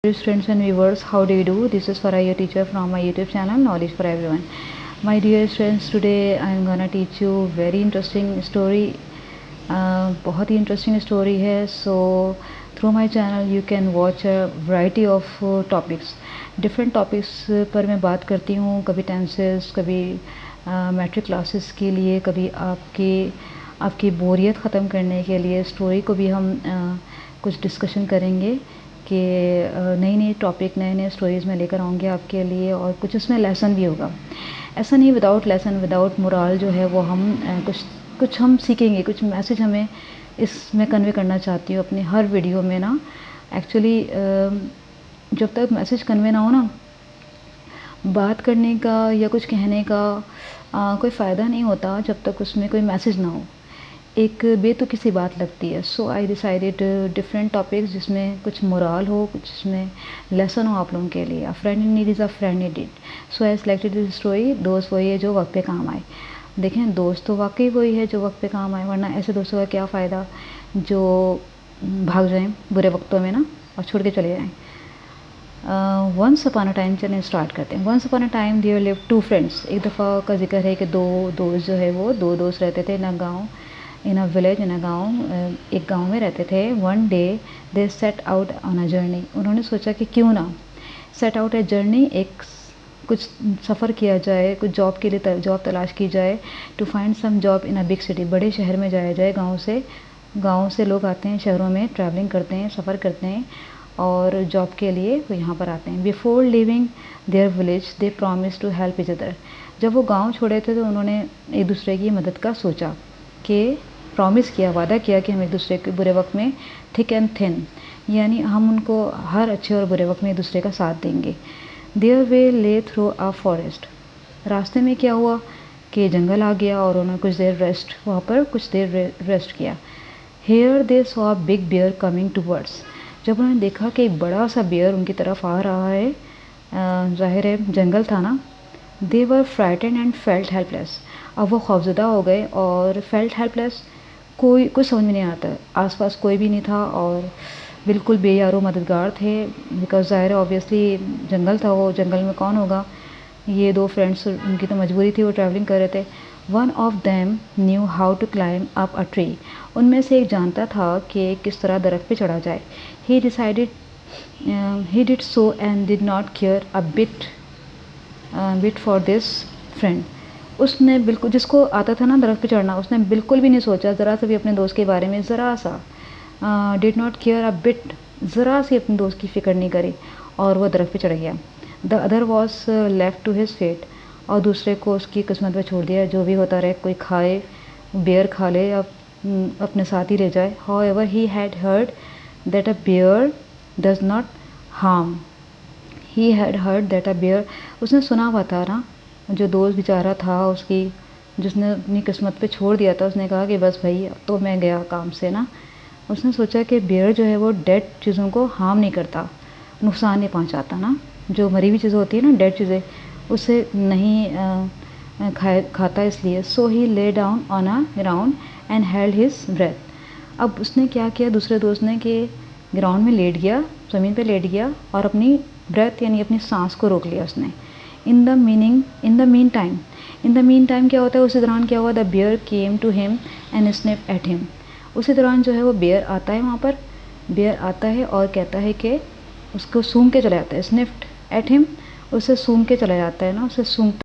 Friends and viewers, how do you do? This is Farah, your teacher from my YouTube channel Knowledge for Everyone. My dear friends, today I am gonna teach you very interesting story. बहुत ही interesting story है. So through my channel you can watch a variety of topics. Different topics पर मैं बात करती हूँ. कभी tenses, कभी matric classes के लिए, कभी आपकी बोरियत ख़त्म करने के लिए स्टोरी को भी हम कुछ डिस्कशन करेंगे कि नई नई टॉपिक, नए नए स्टोरीज़ में लेकर आऊँगी आपके लिए, और कुछ उसमें लेसन भी होगा. ऐसा नहीं विदाउट लेसन, विदाउट मोरल जो है वो हम कुछ हम सीखेंगे, कुछ मैसेज हमें इसमें कन्वे करना चाहती हूँ अपनी हर वीडियो में ना. एक्चुअली जब तक मैसेज कन्वे ना हो ना, बात करने का या कुछ कहने का कोई फ़ायदा नहीं होता जब तक उसमें कोई मैसेज ना हो. एक बेतुकी सी बात लगती है. सो आई डिसाइडेड डिफरेंट टॉपिक्स जिसमें कुछ मोरल हो, कुछ इसमें लेसन हो आप लोगों के लिए. अ friend in need is a friend in need. So I selected this story. दोस्त वही है जो वक्त पे काम आए. देखें, दोस्त तो वाकई वही है जो वक्त पे काम आए, वरना ऐसे दोस्तों का क्या फ़ायदा जो भाग जाएं बुरे वक्तों में ना और छोड़ के चले जाएं. वंस अपॉन अ टाइम, चलें स्टार्ट करते हैं. Once upon a time there live two friends. एक दफ़ा का जिक्र है कि दो दोस्त जो है वो दो दोस्त रहते थे इन अ विलेज, इन अ गाँव. एक गाँव में रहते थे. One day they set out on a journey. उन्होंने सोचा कि क्यों ना सेट आउट ए जर्नी, एक कुछ सफ़र किया जाए, कुछ जॉब के लिए जॉब तलाश की जाए. To find some job in a big city. बड़े शहर में जाया जाए. गाँव से लोग आते हैं शहरों में, ट्रैवलिंग करते हैं, सफ़र करते हैं और जॉब के लिए वो यहाँ पर आते हैं. Before living their village they promise to help each other. जब वो गाँव छोड़े थे तो उन्होंने एक दूसरे की मदद का सोचा, कि प्रॉमिस किया, वादा किया कि हम एक दूसरे के बुरे वक्त में थिक एंड थिन, यानी हम उनको हर अच्छे और बुरे वक्त में एक दूसरे का साथ देंगे. देयर वे ले थ्रू अ फॉरेस्ट. रास्ते में क्या हुआ कि जंगल आ गया और उन्होंने वहाँ पर कुछ देर रेस्ट किया. Here they saw a big bear coming towards. जब उन्होंने देखा कि एक बड़ा सा बियर उनकी तरफ आ रहा है, ज़ाहिर है जंगल था ना. दे वर फ्राइटेंड एंड फेल्ट हेल्पलेस. अब वो खौफजदा हो गए और फेल्ट हेल्पलेस. कुछ समझ में नहीं आता. आसपास कोई भी नहीं था और बिल्कुल बेयारो मददगार थे. बिकॉज ज़ाहिर है ऑब्वियसली जंगल था, वो जंगल में कौन होगा. ये दो फ्रेंड्स, उनकी तो मजबूरी थी, वो ट्रैवलिंग कर रहे थे. One of them knew how to climb up a tree. उनमें से एक जानता था कि किस तरह दरख्त पे चढ़ा जाए. He did so and did not care a bit for this friend. उसने बिल्कुल, जिसको आता था ना दरख्त पे चढ़ना, उसने बिल्कुल भी नहीं सोचा ज़रा सा भी अपने दोस्त के बारे में, ज़रा सा. Did not care a bit, ज़रा सी अपने दोस्त की फ़िक्र नहीं करी और वह दरख्त पे चढ़ गया. The other was left to his fate. और दूसरे को उसकी किस्मत पे छोड़ दिया. जो भी होता रहे, कोई खाए, बेयर खा ले या अपने साथ ही ले जाए. However he had heard that a bear does not harm. He had heard that a bear. उसने सुना हुआ था ना, जो दोस्त बेचारा था उसकी, जिसने अपनी किस्मत पे छोड़ दिया था, उसने कहा कि बस भाई अब तो मैं गया काम से ना. उसने सोचा कि बेयर जो है वो डेड चीज़ों को हार्म नहीं करता, नुकसान नहीं पहुंचाता ना. जो मरी हुई चीज़ें होती है ना, डेड चीज़ें, उसे नहीं खाता इसलिए. So he lay down on a ground and held his breath. अब उसने क्या किया, दूसरे दोस्त ने, कि ग्राउंड में लेट गया, ज़मीन पे लेट गया और अपनी ब्रेथ यानी अपनी सांस को रोक लिया उसने. इन द मीन टाइम क्या होता है, उसी दौरान क्या हुआ, the bear came to him and sniff at him. उसी दौरान जो है वो बेयर आता है, वहाँ पर बेयर आता है और कहता है कि उसको सूंघ के चला जाता है. स्निफ्ड एट हिम, उसे सूंघ के चला जाता है ना, उसे सूंघ